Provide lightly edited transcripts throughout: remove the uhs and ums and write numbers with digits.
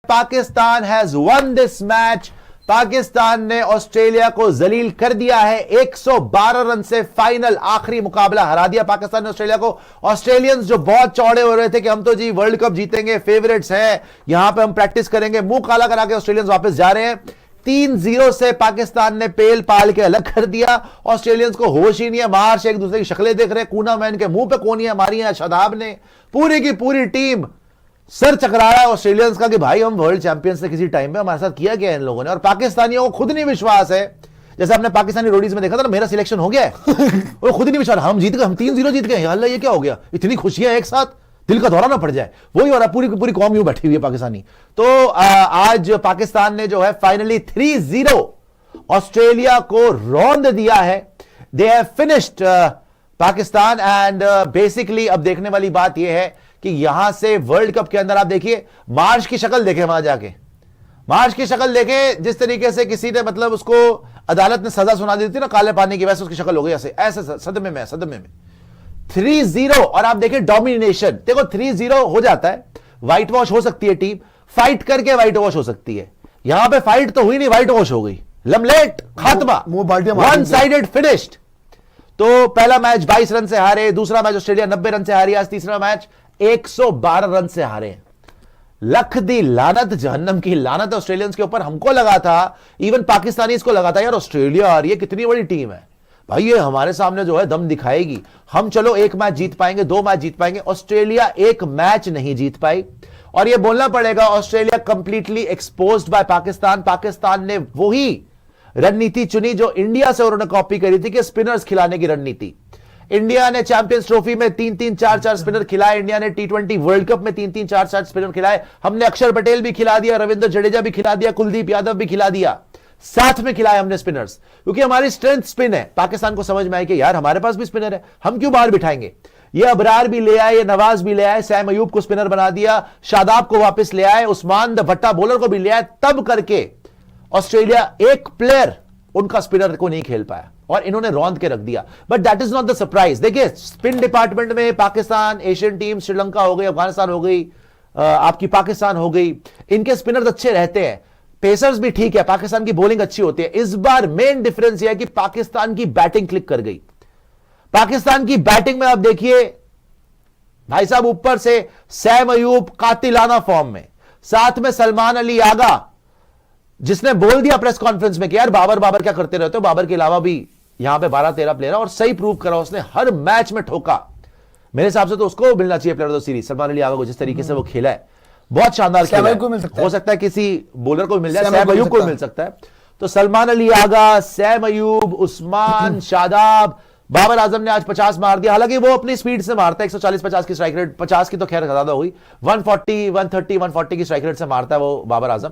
Pakistan has one this match. Pakistan ने Australia को जलील कर दिया है 112 रन से। फाइनल आखिरी मुकाबला हरा दिया पाकिस्तान ने ऑस्ट्रेलिया को। ऑस्ट्रेलियंस जो बहुत चौड़े हो रहे थे कि हम तो जी वर्ल्ड कप जीतेंगे, फेवरेट्स हैं, यहां पे हम प्रैक्टिस करेंगे, मुंह काला करा के ऑस्ट्रेलियंस वापस जा रहे हैं। 3-0 से पाकिस्तान ने पेल पाल के अलग कर दिया। ऑस्ट्रेलियंस को होश ही नहीं है, मार्च एक दूसरे की शक्लें देख रहे हैं, कूना मैन के मुंह पे कोनियां मारी हैं शादाब ने। पूरी की पूरी टीम सर चकरा रहा है ऑस्ट्रेलियंस का कि भाई हम वर्ल्ड चैंपियंस से किसी टाइम में, हमारे साथ किया गया इन लोगों ने। और पाकिस्तानियों को खुद नहीं विश्वास है, जैसे आपने पाकिस्तानी रोडीज में देखा था ना, मेरा सिलेक्शन हो गया है और खुद नहीं विश्वास, हम जीत गए, हम 3-0 जीत गए, अल्लाह ये क्या हो गया, इतनी खुशियां एक साथ, दिल का दौरा ना पड़ जाए। वही हो रहा, पूरी पूरी कौम यूं बैठी हुई है पाकिस्तानी। तो आज पाकिस्तान ने जो है फाइनली 3-0 ऑस्ट्रेलिया को रौंद दिया है। They have finished Pakistan and basically अब देखने वाली बात यह है कि यहां से वर्ल्ड कप के अंदर आप देखिए, मार्च की शक्ल देखे, वहां जाके मार्च की शक्ल देखे, जिस तरीके से किसी ने मतलब उसको अदालत ने सजा सुना दी थी ना काले पानी की, वैसे उसकी शक्ल हो गई ऐसे ऐसे सदमे में 3-0। और आप देखिए डोमिनेशन, देखो 3-0 हो जाता है, व्हाइट वॉश हो सकती है टीम, फाइट करके व्हाइट वॉश हो सकती है। यहां पे फाइट तो हुई नहीं, व्हाइट वॉश हो गई, लमलेट खात्मा, वन साइडेड फिनिश्ड। तो पहला मैच 22 रन से हारे, दूसरा मैच ऑस्ट्रेलिया 90 रन से हारी, आज तीसरा मैच 112 रन से हारे। लख दी लानत, जहन्नम की लानत ऑस्ट्रेलियंस के ऊपर। हमको लगा था, इवन पाकिस्तानी को लगा था, यार ऑस्ट्रेलिया आ रही है, कितनी बड़ी टीम है भाई, ये हमारे सामने जो है दम दिखाएगी, हम चलो एक मैच जीत पाएंगे, 2 मैच जीत पाएंगे। ऑस्ट्रेलिया एक मैच नहीं जीत पाई और ये बोलना पड़ेगा, Australia completely exposed by Pakistan. Pakistan ने वही रणनीति चुनी जो इंडिया से उन्होंने कॉपी करी थी कि स्पिनर्स खिलाने की रणनीति। इंडिया ने चैंपियंस ट्रॉफी में 3-3, 4-4 स्पिनर खिलाए, इंडिया ने T20 वर्ल्ड कप में 3-3, 4-4 स्पिनर खिलाए। हमने अक्षर पटेल भी खिला दिया, रविंद्र जडेजा भी खिला दिया, कुलदीप यादव भी खिला दिया, साथ में खिलाए हमने स्पिनर्स, क्योंकि हमारी स्ट्रेंथ स्पिन है। पाकिस्तान को समझ में आई कि यार हमारे पास भी स्पिनर है, हम क्यों बाहर बिठाएंगे। ये अबरार भी ले आए, ये नवाज भी ले आए, सैम अयूब को स्पिनर बना दिया, शादाब को वापस ले आए, उस्मान द भट्टा बॉलर को भी ले आए, तब करके ऑस्ट्रेलिया एक प्लेयर उनका स्पिनर को नहीं खेल पाया और इन्होंने रौंद के रख दिया। But that is not the surprise. देखिए स्पिन डिपार्टमेंट में पाकिस्तान, एशियन टीम, श्रीलंका हो गई, अफगानिस्तान हो गई, आपकी पाकिस्तान हो गई, इनके स्पिनर्स अच्छे रहते हैं, पेसर्स भी ठीक है, पाकिस्तान की बॉलिंग अच्छी होती है। इस बार मेन डिफरेंस यह है कि पाकिस्तान की बैटिंग क्लिक कर गई। पाकिस्तान की बैटिंग में आप देखिए भाई साहब, ऊपर से सैम अयूब कातिलाना फॉर्म में, साथ में सलमान अली आगा, जिसने बोल दिया प्रेस कॉन्फ्रेंस में कि यार बाबर क्या करते रहते हो, बाबर के अलावा भी यहां पे 12-13 प्लेयर है, और सही प्रूव करा उसने, हर मैच में ठोका। मेरे हिसाब से तो उसको मिलना चाहिए player of the series, Salman Ali Agha को, जिस तरीके से वो खेला है, बहुत शानदार खेला है। हो सकता है किसी बॉलर को मिल जाए, सैम अयूब को मिल सकता है। तो सलमान अली आगा, सैम अयूब, उस्मान, शादाब, बाबर आजम ने आज 50 मार दिया, हालांकि वो अपनी स्पीड से मारता है, 140-50 की स्ट्राइक रेट, 50 की तो खैर ज्यादा हुई, 140, 130, 140 की स्ट्राइक रेट से मारता है वो बाबर आजम।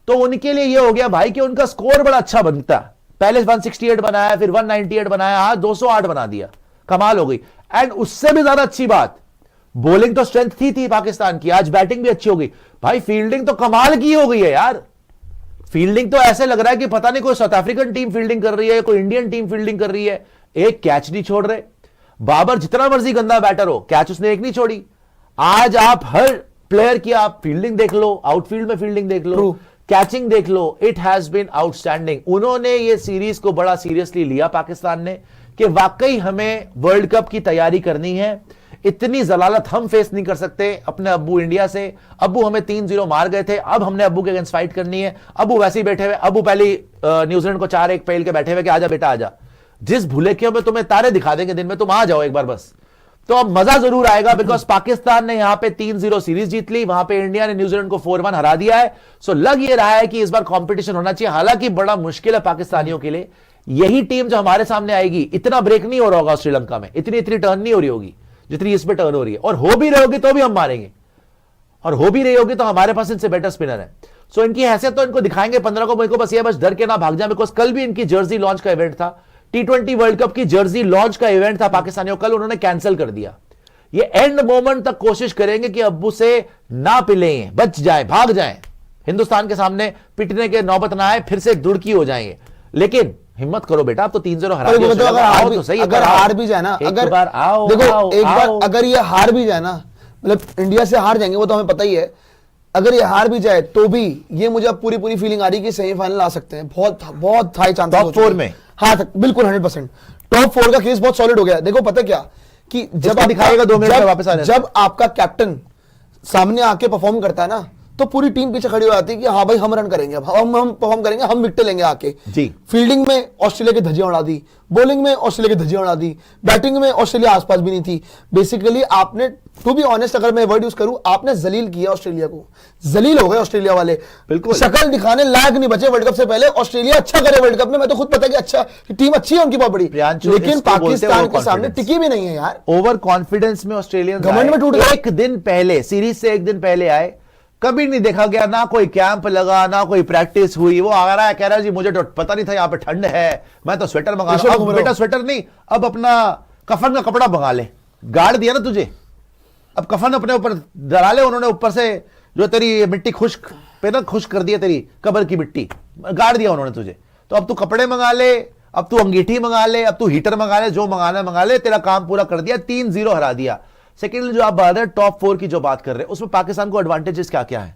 तो उनके लिए ये हो गया भाई कि उनका स्कोर बड़ा अच्छा बनता है। पहले 168 बनाया, फिर 198 बनाया, आज 208 बना दिया, कमाल हो गई। एंड उससे भी ज्यादा अच्छी बात, बॉलिंग तो स्ट्रेंथ थी पाकिस्तान की, आज बैटिंग भी अच्छी हो गई भाई, फील्डिंग तो कमाल की हो गई है यार। फील्डिंग तो ऐसे लग रहा है कि पता नहीं कोई साउथ अफ्रीकन टीम फील्डिंग कर रही है, कोई इंडियन टीम फील्डिंग कर रही है। एक कैच नहीं छोड़ रहे, बाबर जितना मर्जी गंदा बैटर हो, कैच उसने एक नहीं छोड़ी। आज आप हर प्लेयर की आप फील्डिंग देख लो, आउटफील्ड में फील्डिंग देख लो, कैचिंग देख लो, इट हैज बीन आउटस्टैंडिंग। उन्होंने ये सीरीज को बड़ा सीरियसली लिया पाकिस्तान ने कि वाकई हमें वर्ल्ड कप की तैयारी करनी है, इतनी जलालत हम फेस नहीं कर सकते अपने अब्बू इंडिया से। अब्बू हमें 3-0 मार गए थे, अब हमने अब्बू के अगेंस्ट फाइट करनी है। अब्बू वैसे ही बैठे हुए, अब्बू पहले न्यूजीलैंड को 4-1 पेल के बैठे हुए कि आजा बेटा आजा, जिस भूले के में तुम्हें तारे दिखा देंगे दिन में, तुम आ जाओ एक बार बस। तो अब मजा जरूर आएगा, बिकॉज पाकिस्तान ने यहां पे 3-0 सीरीज जीत ली, वहां पे इंडिया ने न्यूजीलैंड को 4-1 हरा दिया है। सो लग ये रहा है कि इस बार कंपटीशन होना चाहिए, हालांकि बड़ा मुश्किल है पाकिस्तानियों के लिए। यही टीम जो हमारे सामने आएगी, इतना ब्रेक नहीं हो रहा होगा श्रीलंका में, इतनी टर्न नहीं हो रही होगी जितनी इसमें टर्न हो रही है, और हो भी रही होगी तो भी हम मारेंगे, और हो भी रही होगी तो हमारे पास इनसे बेटर स्पिनर है। सो इनकी हैसियत तो इनको दिखाएंगे 15 को, मुझको बस ये बस डर के ना भाग जाए, बिकॉज कल भी इनकी जर्सी लॉन्च का इवेंट था, T20 वर्ल्ड कप की जर्सी लॉन्च का इवेंट था पाकिस्तानियों, कल उन्होंने कैंसिल कर दिया। ये एंड मोमेंट तक कोशिश करेंगे कि अब्बू से ना पिलें, बच जाए, भाग जाए, हिंदुस्तान के सामने पिटने के नौबत ना आए, फिर से दुड़की हो जाएंगे। लेकिन हिम्मत करो बेटा, अब तो 3-0 हरा दिया, अगर तो सही, अगर हार भी जाए ना, अगर बार आओ, देखो एक बार अगर ये हार भी जाए ना, मतलब इंडिया से हार जाएंगे वो तो हमें पता ही है, अगर ये हार भी जाए तो भी ये मुझे अब पूरी फीलिंग आ रही है कि सेमीफाइनल आ सकते हैं, बहुत बहुत हाई चांसेस टॉप 4 में। हाँ बिल्कुल 100%। टॉप 4 का केस बहुत सॉलिड हो गया। देखो पता क्या कि जब आप दिखाएगा 2 मिनट में वापस आ रहे हैं, जब आपका कैप्टन सामने आके परफॉर्म करता है ना, तो पूरी टीम पीछे खड़ी हो जाती है कि हाँ भाई हम रन करेंगे, अब हम परफॉर्म करेंगे, हम विकेट लेंगे आके जी। फील्डिंग में ऑस्ट्रेलिया की धज्जियां उड़ा दी, बॉलिंग में ऑस्ट्रेलिया की धज्जियां उड़ा दी, बैटिंग में ऑस्ट्रेलिया आसपास भी नहीं थी। बेसिकली आपने, टू बी ऑनेस्ट अगर मैं वर्ड यूज करूं, आपने जलील किया ऑस्ट्रेलिया को, जलील हो गए ऑस्ट्रेलिया वाले, बिल्कुल शक्ल दिखाने लायक नहीं बचे वर्ल्ड कप से पहले। ऑस्ट्रेलिया अच्छा करे वर्ल्ड कप में, मैं तो खुद पता कि अच्छा टीम अच्छी है उनकी बहुत बड़ी, लेकिन पाकिस्तान के सामने टिकी भी नहीं है यार। ओवर कॉन्फिडेंस में ऑस्ट्रेलियन घमंड में टूट गए। एक दिन पहले, सीरीज से एक दिन पहले आए, कभी नहीं देखा गया, ना कोई कैंप लगा, ना कोई प्रैक्टिस हुई। वो आ रहा है, कह रहा है जी मुझे तो पता नहीं था यहाँ पे ठंड है, मैं तो स्वेटर मंगा रहा हूं। बेटा स्वेटर नहीं, अब अपना कफन का कपड़ा मंगा ले, गाड़ दिया ना तुझे, अब कफन अपने ऊपर डरा ले। उन्होंने ऊपर से जो तेरी मिट्टी खुश्क पे ना खुश्क कर दिया, तेरी कब्र की मिट्टी गाड़ दिया उन्होंने तुझे। तो अब तू कपड़े मंगा ले, अब तू अंगीठी मंगा ले, अब तू हीटर मंगा ले, जो मंगाना मंगा ले, तेरा काम पूरा कर दिया। 3-0 हरा दिया। सेकेंड जो आप बात है टॉप 4 की जो बात कर रहे हैं, उसमें पाकिस्तान को एडवांटेजेस क्या क्या है?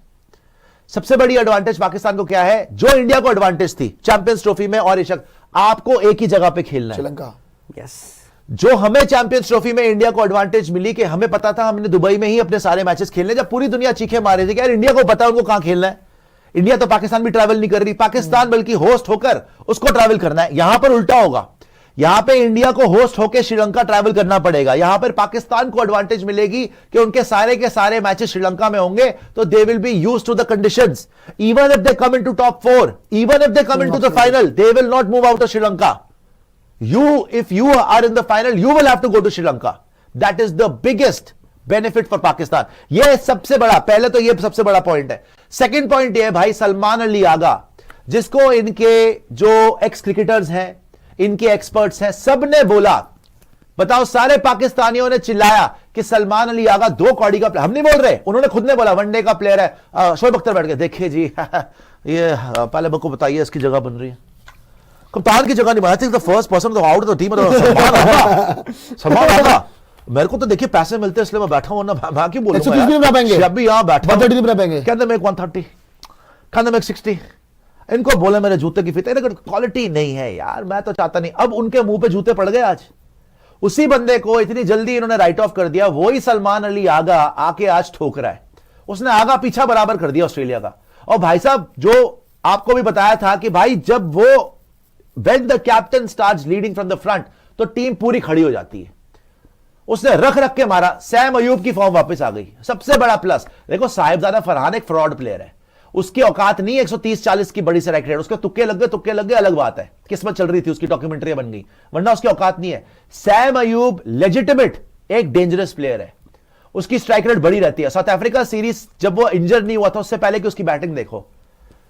सबसे बड़ी एडवांटेज पाकिस्तान को क्या है, जो इंडिया को एडवांटेज थी चैंपियंस ट्रॉफी में, और इशक आपको एक ही जगह पे खेलना है, श्रीलंका। यस। जो हमें चैंपियंस ट्रॉफी में इंडिया को एडवांटेज मिली कि हमें पता था हमने दुबई में ही अपने सारे मैचेस खेलने, जब पूरी दुनिया चीखे मारे थे कि यार इंडिया को पता है उनको कहां खेलना है। इंडिया तो पाकिस्तान भी ट्रैवल नहीं कर रही, पाकिस्तान बल्कि होस्ट होकर उसको ट्रैवल करना है। यहां पर उल्टा होगा, यहां पे इंडिया को होस्ट होकर श्रीलंका ट्रैवल करना पड़ेगा। यहां पर पाकिस्तान को एडवांटेज मिलेगी कि उनके सारे के सारे मैचेस श्रीलंका में होंगे, तो they will be used to the conditions. Even if they come into top 4, even if they come into the final, they will not move out of Sri Lanka. If you are in the final, you will have to go to Sri Lanka. That is the biggest benefit for Pakistan. ये सबसे बड़ा, पहले तो ये सबसे बड़ा point है। Second point ये है भाई, सलमान अली आगा, जिसको इनके जो एक्स क्रिकेटर्स हैं, इनके एक्सपर्ट्स हैं, सबने बोला, बताओ सारे पाकिस्तानियों ने चिल्लाया कि सलमान अली आगा 2 कौड़ी का प्लेयर, हम नहीं बोल रहे, उन्होंने खुद ने बोला वनडे का प्लेयर है। शोएब अख्तर बैठ के देखिए जी ये पहले मेरे को बताइए इसकी जगह बन रही है, कप्तान की जगह नहीं बनाती, the first person out of the team Salman Agha. मेरे को तो देखिए पैसे मिलते हैं इसलिए मैं बैठा हूं ना, मैं क्यों बोलूंगा, अभी यहां बैठा कहते मैं 130, कहते मैं 60, इनको बोले मेरे जूते की फिट, क्वालिटी नहीं है यार, मैं तो चाहता नहीं। अब उनके मुंह पे जूते पड़ गए आज, उसी बंदे को इतनी जल्दी इन्होंने राइट ऑफ कर दिया। वही सलमान अली आगा आके आज ठोक रहा है, उसने आगा पीछा बराबर कर दिया ऑस्ट्रेलिया का। और भाई साहब जो आपको भी बताया था कि भाई जब वो when the captain starts leading from the front, तो टीम पूरी खड़ी हो जाती है। उसने रख रख के मारा, सैम अयूब की फॉर्म वापस आ गई, सबसे बड़ा प्लस। देखो साहिबजादा फरहान एक फ्रॉड प्लेयर है, उसकी औकात नहीं 130-40 की बड़ी स्ट्राइक रेट, उसके तुक्के लग गए अलग बात है, किस्मत चल रही थी उसकी, डॉक्यूमेंट्री बन गई, वरना उसकी औकात नहीं है। सैम अयूब लेजिटिमेट एक डेंजरस प्लेयर है, उसकी स्ट्राइक रेट बड़ी रहती है। साउथ अफ्रीका सीरीज जब वो इंजर नहीं हुआ था, उससे पहले कि उसकी बैटिंग देखो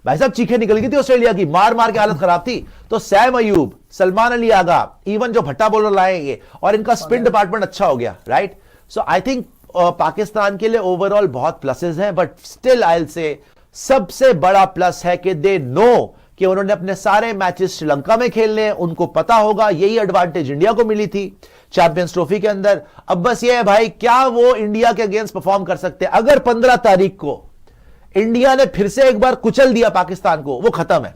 भाई साहब, चीखें निकल गई थी ऑस्ट्रेलिया की, मार मार के हालत खराब थी। तो सैम अयूब, सलमान अली आगा, इवन जो भट्टा बॉलर लाएंगे, और इनका स्पिन डिपार्टमेंट अच्छा हो गया, right. So I think Pakistan के लिए ओवरऑल बहुत प्लसेस हैं, but still I will say सबसे बड़ा प्लस है कि दे नो कि उन्होंने अपने सारे मैचेस श्रीलंका में खेलने हैं, उनको पता होगा। यही एडवांटेज इंडिया को मिली थी चैंपियंस ट्रॉफी के अंदर। अब बस ये है भाई, क्या वो इंडिया के अगेंस्ट परफॉर्म कर सकते हैं? अगर 15 तारीख को इंडिया ने फिर से एक बार कुचल दिया पाकिस्तान को, वो खत्म है,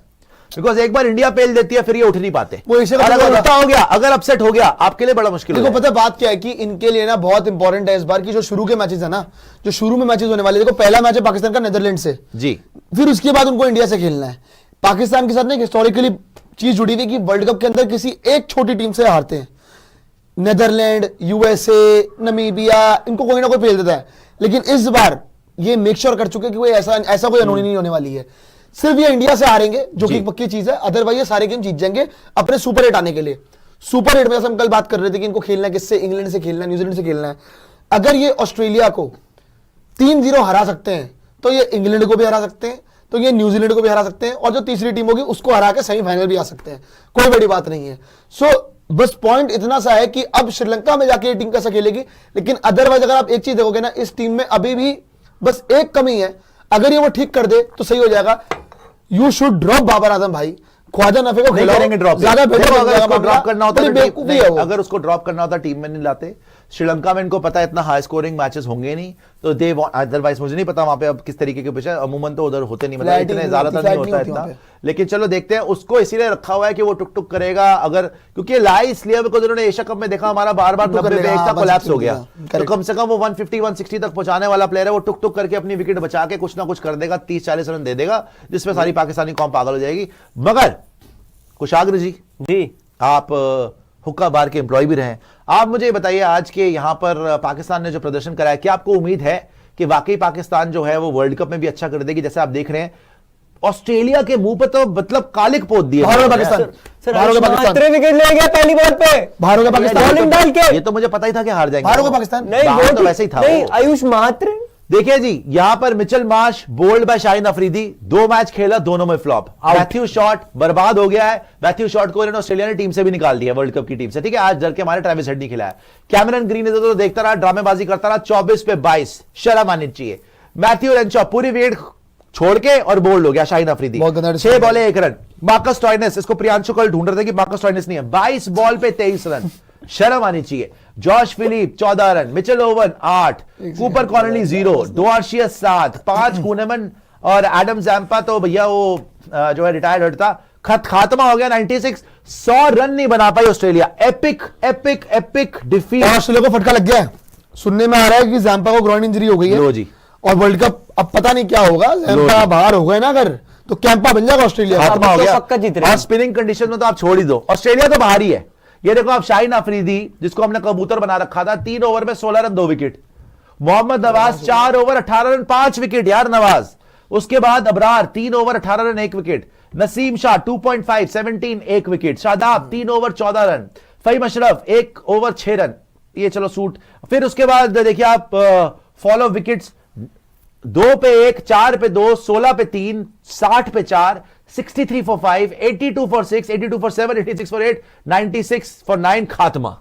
बिकॉज एक बार इंडिया पेल देती है फिर ये उठ नहीं पाते। वो इसे अगर उल्टा हो गया, अगर अपसेट हो गया, आपके लिए बड़ा मुश्किल है। देखो पता बात क्या है कि इनके लिए ना बहुत इंपॉर्टेंट है इस बार की जो शुरू के मैचेस है ना, जो शुरू में मैचेस होने वाले। देखो पहला मैच है पाकिस्तान का नीदरलैंड से जी, फिर उसके बाद उनको इंडिया से खेलना है। पाकिस्तान के साथ ना एक हिस्टोरिकली चीज जुड़ी हुई कि वर्ल्ड कप के अंदर किसी एक छोटी टीम से हारते हैं, नीदरलैंड, यूएसए, नमीबिया, इनको कोई ना कोई फेल देता है। लेकिन इस बार ये मेक श्योर कर चुके कि कोई ऐसा कोई अनहोनी नहीं होने वाली है। सिर्फ ये इंडिया से हारेंगे, जो कि पक्की चीज है, अदरवाइज ये सारे गेम जीत जाएंगे अपने सुपर 8 आने के लिए। सुपर 8 में हम कल बात कर रहे थे कि इनको खेलना है किससे, इंग्लैंड से खेलना है, न्यूजीलैंड से खेलना है। अगर ये ऑस्ट्रेलिया को 3-0 हरा सकते हैं, तो ये इंग्लैंड को भी हरा सकते हैं, तो ये न्यूजीलैंड को भी हरा सकते हैं, और जो तीसरी टीम होगी उसको हरा के सेमीफाइनल भी आ सकते हैं। कोई बड़ी बात नहीं है। सो बस पॉइंट इतना सा है कि अब श्रीलंका में जाके ये टीम कैसा खेलेगी, लेकिन अदरवाइज अगर आप एक चीज देखोगे ना, इस टीम में अभी भी बस एक कमी है, अगर ये वो ठीक कर दे तो सही हो जाएगा। You should drop Babar Azam भाई, ख्वाजा नफे को नहीं करेंगे ड्रॉप, ज्यादा बेटर अगर उसको ड्रॉप करना होता बेवकूफी है वो। अगर उसको ड्रॉप करना होता टीम में नहीं लाते। श्रीलंका में इनको पता है इतना हाई स्कोरिंग मैचेस होंगे नहीं, तो दे अदरवाइज मुझे नहीं पता वहां पे अब किस तरीके के पिच है, अमूमन तो उधर होते नहीं, मतलब इतने ज्यादातर नहीं होता इतना, लेकिन चलो देखते हैं। उसको इसीलिए रखा हुआ है कि वो टुक टुक करेगा, अगर क्योंकि लाई इसलिए बिकॉज उन्होंने एशिया कप में देखा हमारा बार बार 90 पे एक कोलैप्स हो गया, तो कम से कम वो 150 160 तक पहुंचाने वाला प्लेयर है, वो टुक टुक करके अपनी विकेट बचा के कुछ ना कुछ कर देगा, 30-40 रन दे देगा, जिसमें सारी पाकिस्तानी कौम पागल हो जाएगी। मगर कुशाग्र जी आप हुक्का बार के एम्प्लॉय भी रहे, आप मुझे बताइए आज के यहां पर पाकिस्तान ने जो प्रदर्शन कराया, क्या आपको उम्मीद है कि वाकई पाकिस्तान जो है वो वर्ल्ड कप में भी अच्छा कर देगी? जैसे आप देख रहे हैं ऑस्ट्रेलिया के मुंह पे तो मतलब कालिक पोत दिए पाकिस्तान विकेट ले गया पहली बॉल पे, भारत पाकिस्तान बॉलिंग डाल के, ये तो मुझे पता ही था कि हार जाएंगे भारत पाकिस्तान, नहीं वो तो वैसे ही था। नहीं आयुष मात्र देखिए जी, यहां पर Mitchell Marsh bowled by Shaheen Afridi, 2 match खेला, दोनों में फ्लॉप। मैथ्यू शॉट बर्बाद हो गया है, मैथ्यू शॉट को इन्होंने ऑस्ट्रेलिया ने टीम से भी निकाल दिया, वर्ल्ड कप की टीम से, ठीक है। आज डर के हमारे ट्रेविस हेड नहीं खिलाया। कैमरन ग्रीन तो देखता रहा, ड्रामेबाजी करता रहा, 24 पे 22, शर्म आनी चाहिए। मैथ्यू रेंशॉ पूरी विकेट छोड़ के और बोल्ड हो गया शाहीन अफरीदी, 6 बॉले 1 रन। मार्कस स्टोइनिस, इसको प्रियांशु कल ढूंढ रहे थे कि मार्कस स्टोइनिस नहीं है, 22 बॉल पे 23 रन, शर्म आनी चाहिए। Josh Philippe 14 run, Mitchell Owen 8, Cooper Connolly 0, Dwarshuis 7, 5 Kuhnemann और एडम जैम्पा तो भैया वो जो है रिटायर्ड हटता, खात्मा हो गया 96। 100 रन नहीं बना पाई Australia. Epic epic epic defeat. Australia को फटका लग गया है, सुनने में आ रहा है कि जैम्पा को ग्राउंड इंजरी हो गई है जी, और वर्ल्ड कप अब पता नहीं क्या होगा, जैम्पा बाहर हो गए ना अगर, तो कैंपा बन जाएगा ऑस्ट्रेलिया, खात्मा हो गया। पक्का जीत रहे हैं। और स्पिनिंग कंडीशन में तो आप छोड़ ही दो, ऑस्ट्रेलिया तो बाहर ही है। ये देखो आप शाहीन अफरीदी जिसको हमने कबूतर बना रखा था, 3 ओवर में 16 run 2 wicket. Mohammad Nawaz 4 over 18 run 5 wicket, यार नवाज। उसके बाद Abrar 3 over 18 run 1 wicket. Naseem Shah 2.5 17 1 wicket. Shadab 3 over 14 run. Faheem Ashraf 1 over 6 run, ये चलो सूट। फिर उसके बाद देखिए आप फॉलो विकेट्स, 2 पे 1, 4 पे 2, 16 पे 3, 60 पे 4, 63 for 5, 82 for 6, 82 for 7, 86 for 8, 96 for 9, खात्मा।